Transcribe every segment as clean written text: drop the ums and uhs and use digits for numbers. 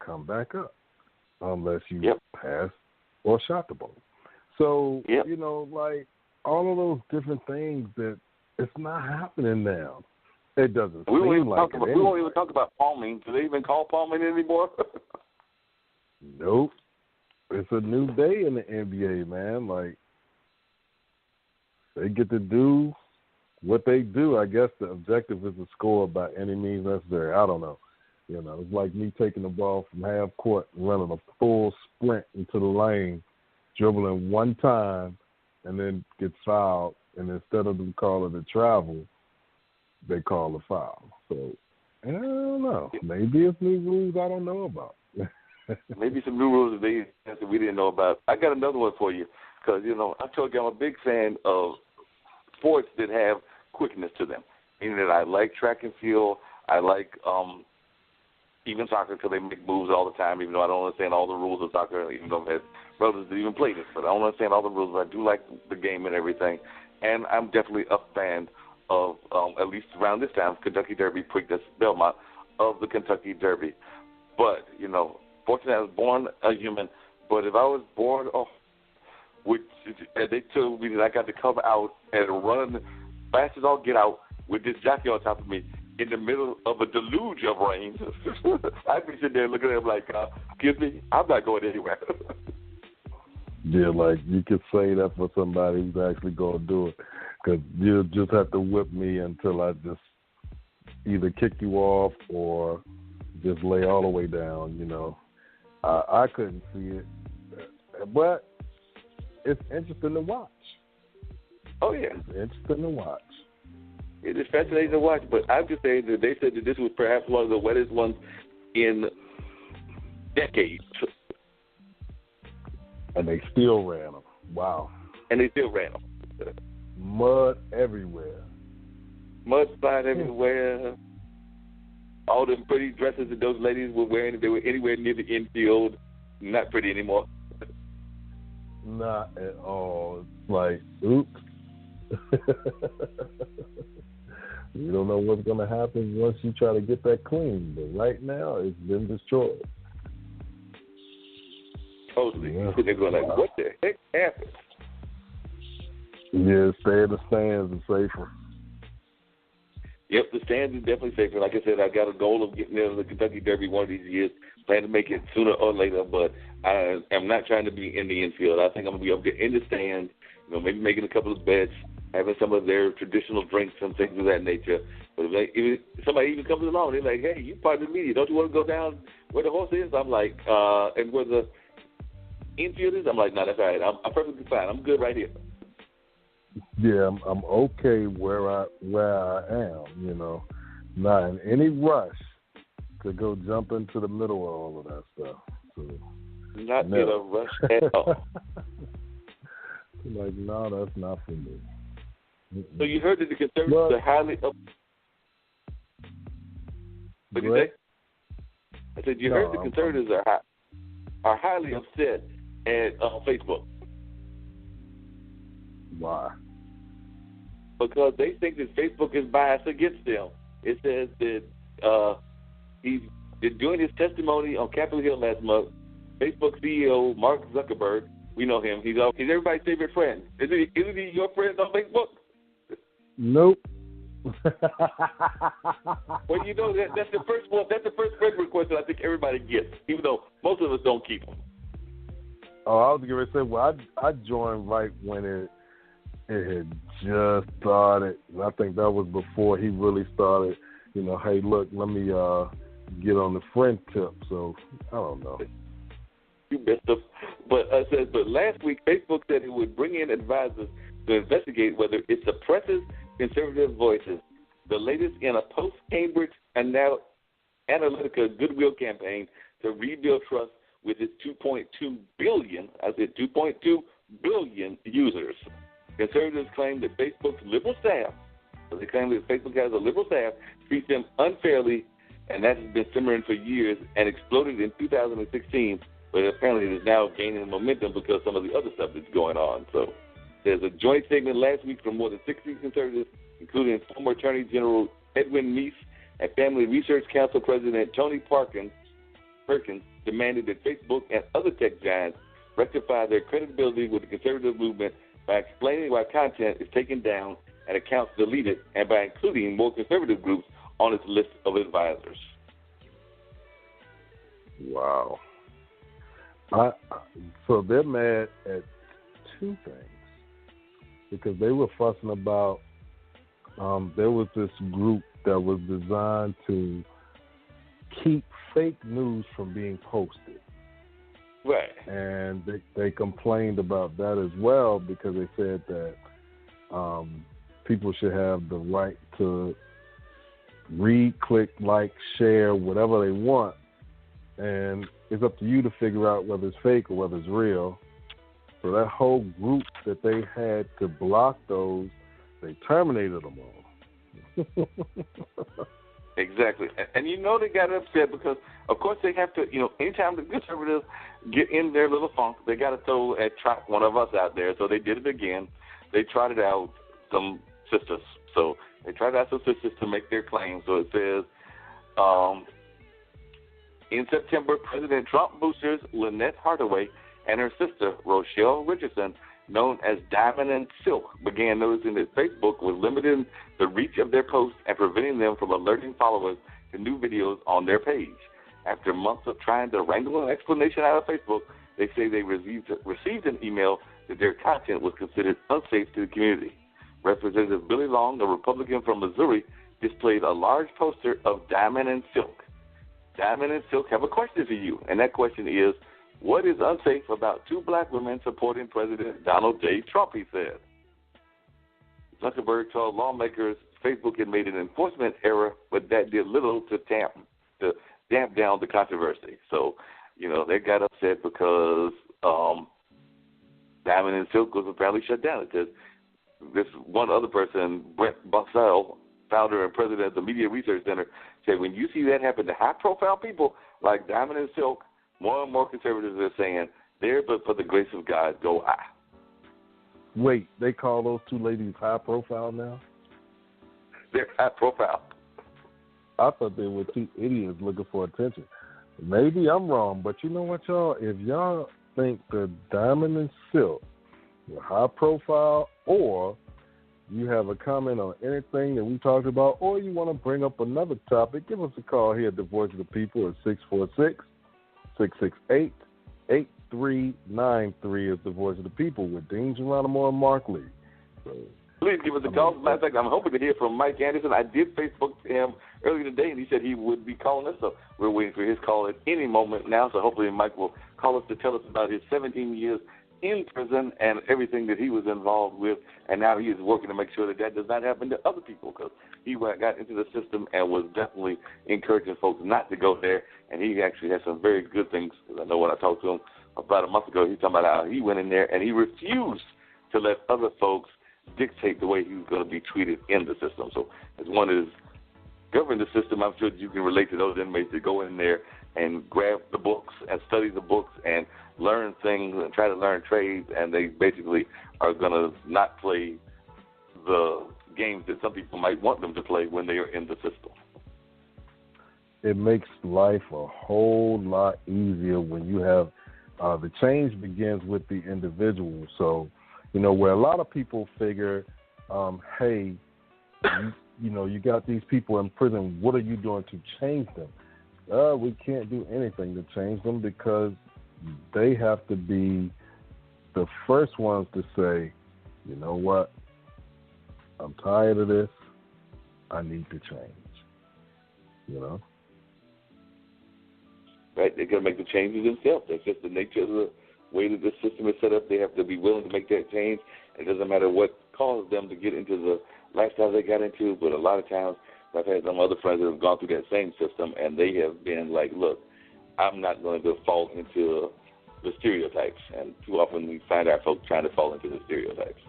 come back up unless you Yep. pass or shot the ball. So, Yep. like all of those different things that it's not happening now. It doesn't We won't seem even like talk it about. anyway. We won't even talk about palming. Do they even call palming anymore? Nope. It's a new day in the NBA, man. Like, they get to do what they do. I guess the objective is to score by any means necessary. I don't know. It's like me taking the ball from half court and running a full sprint into the lane, dribbling one time, and then get fouled. And instead of them calling it travel, they call a foul. So, I don't know. Maybe it's new rules I don't know about. Maybe some new rules that we didn't know about. I got another one for you because, I told you I'm a big fan of sports that have quickness to them, meaning that I like track and field. I like even soccer because they make moves all the time, even though I don't understand all the rules of soccer, even though I've had brothers that even played it. But I don't understand all the rules, but I do like the game and everything. And I'm definitely a fan of, at least around this time, Kentucky Derby, Preakness, Belmont, of the Kentucky Derby. But, fortunately I was born a human, but if I was born they told me that I got to come out and run fast as all get out with this jockey on top of me in the middle of a deluge of rain. I'd be sitting there looking at him like, excuse me, I'm not going anywhere. Yeah, like you could say that for somebody who's actually going to do it, because you'll just have to whip me until I just either kick you off or just lay all the way down, I couldn't see it, but it's interesting to watch. Oh, yeah. It's interesting to watch. It is fascinating to watch, but I'm just saying that they said that this was perhaps one of the wettest ones in decades. And they still ran them. Wow. And they still ran them. Mud everywhere. Mudslide everywhere. All them pretty dresses that those ladies were wearing, if they were anywhere near the infield, not pretty anymore. Not at all. It's like, oops. You don't know what's going to happen once you try to get that clean. But right now, it's been destroyed. Totally. Yeah. They're going like, what the heck happened? Yeah, stay in the stands is safer. Yep, the stands is definitely safer. Like I said, I got a goal of getting into the Kentucky Derby one of these years. Plan to make it sooner or later, but I am not trying to be in the infield. I think I'm going to be up there in the stands, maybe making a couple of bets, having some of their traditional drinks and things of that nature. But if somebody even comes along, they're like, hey, you're part of the media. Don't you want to go down where the horse is? I'm like, and where the infield is? I'm like, no, that's all right. I'm perfectly fine. I'm good right here. Yeah, I'm okay where I am, not in any rush to go jump into the middle of all of that stuff. So, not in a rush at all. Like, no, that's not for me. So you heard that the conservatives are highly up. What did you say? I said you heard the conservatives are highly upset at Facebook. Why? Because they think that Facebook is biased against them. It says that he's during his testimony on Capitol Hill last month, Facebook CEO Mark Zuckerberg, we know him. He's everybody's favorite friend. Isn't he your friend on Facebook? Nope. Well, that's the first one. That's the first friend request that I think everybody gets, even though most of us don't keep them. Oh, I was going to say, well, I joined right when it had just started. And I think that was before he really started, hey, look, let me get on the friend tip. So, I don't know. You messed up. But last week, Facebook said it would bring in advisors to investigate whether it suppresses conservative voices. The latest in a post-Cambridge Analytica goodwill campaign to rebuild trust with its 2.2 billion, users. Conservatives claim that Facebook's liberal staff, has a liberal staff, treats them unfairly, and that has been simmering for years and exploded in 2016, but apparently it is now gaining momentum because some of the other stuff that's going on. So there's a joint statement last week from more than 60 conservatives, including former Attorney General Edwin Meese and Family Research Council President Tony Parkin, Perkins demanded that Facebook and other tech giants rectify their credibility with the conservative movement by explaining why content is taken down and accounts deleted, and by including more conservative groups on its list of advisors. Wow. So they're mad at two things, because they were fussing about there was this group that was designed to keep fake news from being posted. Right. And they complained about that as well, because they said that people should have the right to read, click, like, share, whatever they want. And it's up to you to figure out whether it's fake or whether it's real. So that whole group that they had to block those, they terminated them all. Exactly. And you know they got upset because, of course, they have to, anytime the conservatives get in their little funk, they got to throw at track one of us out there. So they did it again. They trotted out some sisters. So they tried out some sisters to make their claim. So it says, in September, President Trump boosters Lynette Hardaway and her sister, Rochelle Richardson, known as Diamond and Silk, began noticing that Facebook was limiting the reach of their posts and preventing them from alerting followers to new videos on their page. After months of trying to wrangle an explanation out of Facebook, they say they received an email that their content was considered unsafe to the community. Representative Billy Long, a Republican from Missouri, displayed a large poster of Diamond and Silk. Diamond and Silk have a question for you, and that question is, what is unsafe about two black women supporting President Donald J. Trump, he said. Zuckerberg told lawmakers Facebook had made an enforcement error, but that did little to damp down the controversy. So, they got upset because Diamond and Silk was apparently shut down. Because this one other person, Brent Bussell, founder and president of the Media Research Center, said when you see that happen to high-profile people like Diamond and Silk, more and more conservatives are saying, there but for the grace of God go I. Wait, they call those two ladies high-profile now? They're high-profile. I thought they were two idiots looking for attention. Maybe I'm wrong, but you know what, y'all? If y'all think the Diamond and Silk were high-profile, or you have a comment on anything that we talked about, or you want to bring up another topic, give us a call here at the Voice of the People at 646-668-8393 is the Voice of the People with Dean Geronimo and Mark Lee. So, please give us a call. As a matter of fact, I'm hoping to hear from Mike Anderson. I did Facebook to him earlier today, and he said he would be calling us, so we're waiting for his call at any moment now. So hopefully Mike will call us to tell us about his 17 years in prison and everything that he was involved with, and now he is working to make sure that that does not happen to other people, because he got into the system and was definitely encouraging folks not to go there, and he actually has some very good things. I know when I talked to him about a month ago, he was talking about how he went in there and he refused to let other folks dictate the way he was going to be treated in the system. So as one is governing the system, I'm sure you can relate to those inmates that go in there and grab the books and study the books and learn things and try to learn trades, and they basically are going to not play the games that some people might want them to play when they are in the system. It makes life a whole lot easier when you have the change begins with the individual. So, where a lot of people figure, hey, you got these people in prison, what are you doing to change them? We can't do anything to change them, because they have to be the first ones to say, you know what, I'm tired of this, I need to change, Right, they're going to make the changes themselves. That's just the nature of the way that this system is set up. They have to be willing to make that change. It doesn't matter what caused them to get into the lifestyle they got into, but a lot of times I've had some other friends that have gone through that same system, and they have been like, look, I'm not going to fall into the stereotypes. And too often we find our folks trying to fall into the stereotypes.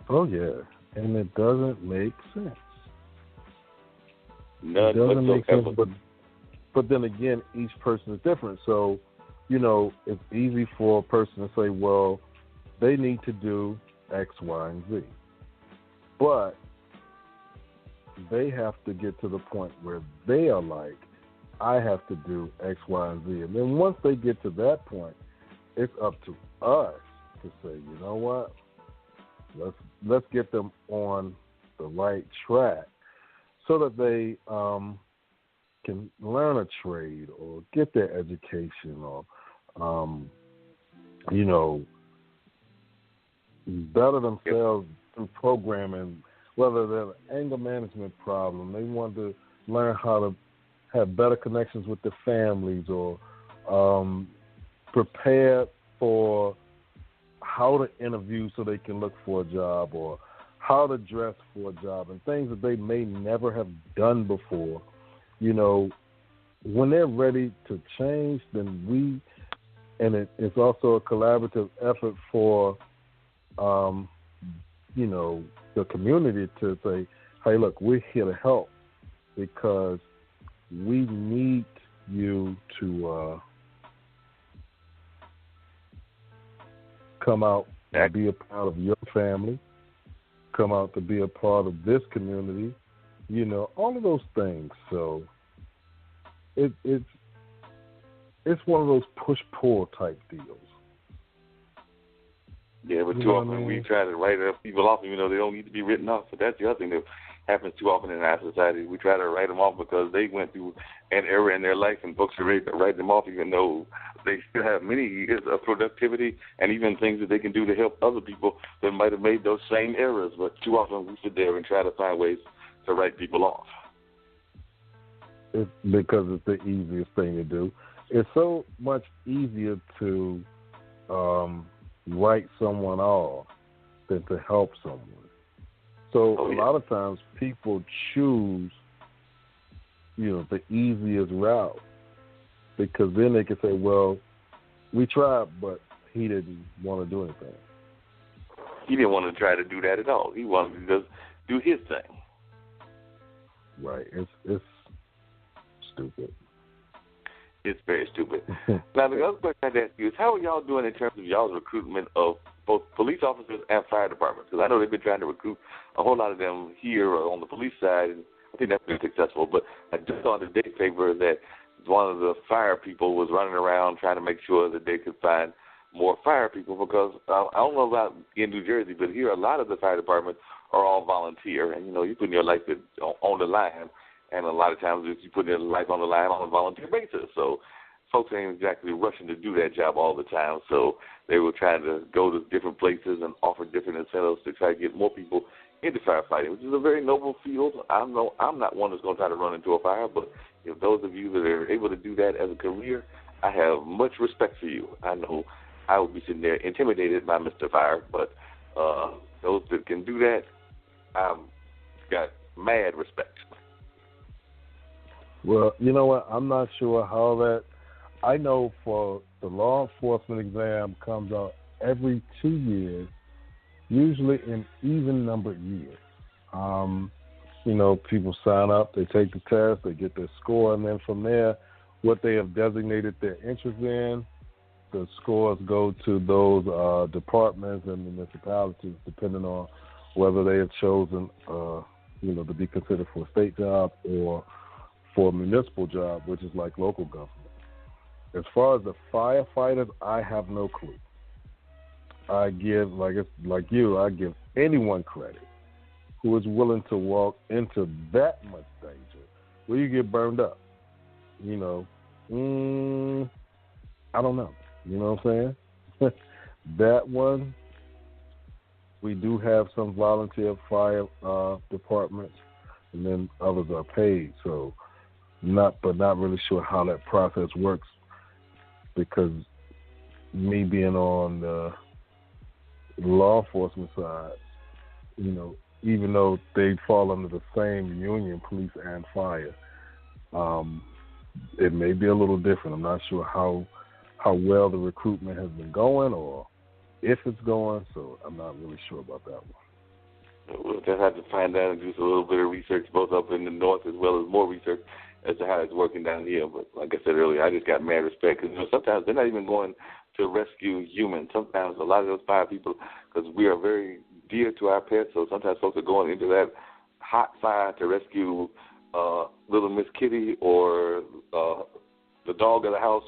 Oh, yeah. And it doesn't make sense. None it doesn't make whatsoever. sense, but then again, each person is different. So, it's easy for a person to say, well, they need to do X, Y, and Z. But they have to get to the point where they are like, I have to do X, Y, and Z. And then once they get to that point, it's up to us to say, you know what, let's get them on the right track so that they can learn a trade or get their education or, better themselves through programming, whether they're an anger management problem, they want to learn how to have better connections with their families or prepare for how to interview so they can look for a job or how to dress for a job and things that they may never have done before. When they're ready to change, then it's also a collaborative effort for, the community to say, hey, look, we're here to help because we need you to come out and be a part of your family, come out to be a part of this community, all of those things. So it's one of those push-pull type deals. Yeah, but too often we try to write people off even though they don't need to be written off. So that's the other thing that happens too often in our society. We try to write them off because they went through an era in their life and books are ready to write them off even though they still have many years of productivity and even things that they can do to help other people that might have made those same errors. But too often we sit there and try to find ways to write people off. It's because it's the easiest thing to do. It's so much easier to write someone off than to help someone. So a lot of times people choose, the easiest route because then they can say, well, we tried, but he didn't want to do anything. He didn't want to try to do that at all. He wanted to just do his thing. Right. It's stupid. It's very stupid. Now, the other question I'd ask you is, how are y'all doing in terms of y'all's recruitment of both police officers and fire departments? Because I know they've been trying to recruit a whole lot of them here on the police side, and I think that's been successful. But I just saw in the day paper that one of the fire people was running around trying to make sure that they could find more fire people because I don't know about in New Jersey, but here a lot of the fire departments are all volunteer. And, you're putting your life on the line. And a lot of times you put your life on the line on a volunteer basis. So folks ain't exactly rushing to do that job all the time. So they were trying to go to different places and offer different incentives to try to get more people into firefighting, which is a very noble field. I know I'm not one that's going to try to run into a fire, but if those of you that are able to do that as a career, I have much respect for you. I know I would be sitting there intimidated by Mr. Fire, but those that can do that, I've got mad respect. Well, you know what? I'm not sure how that. I know for the law enforcement exam comes out every 2 years, usually in even numbered years. People sign up, they take the test, they get their score, and then from there, what they have designated their interest in, the scores go to those departments and municipalities, depending on whether they have chosen, to be considered for a state job or for a municipal job, which is like local government. As far as the firefighters, I have no clue. I give, I give anyone credit who is willing to walk into that much danger where you get burned up. I don't know. You know what I'm saying? That one, we do have some volunteer fire departments, and then others are paid. So, not really sure how that process works, because me being on the law enforcement side, even though they fall under the same union, police and fire, it may be a little different. I'm not sure how well the recruitment has been going or if it's going, so I'm not really sure about that one. We'll just have to find out and do a little bit of research, both up in the north as well as more research as to how it's working down here. But like I said earlier, I just got mad respect because sometimes they're not even going to rescue humans. Sometimes a lot of those fire people, because we are very dear to our pets, so sometimes folks are going into that hot fire to rescue little Miss Kitty or the dog of the house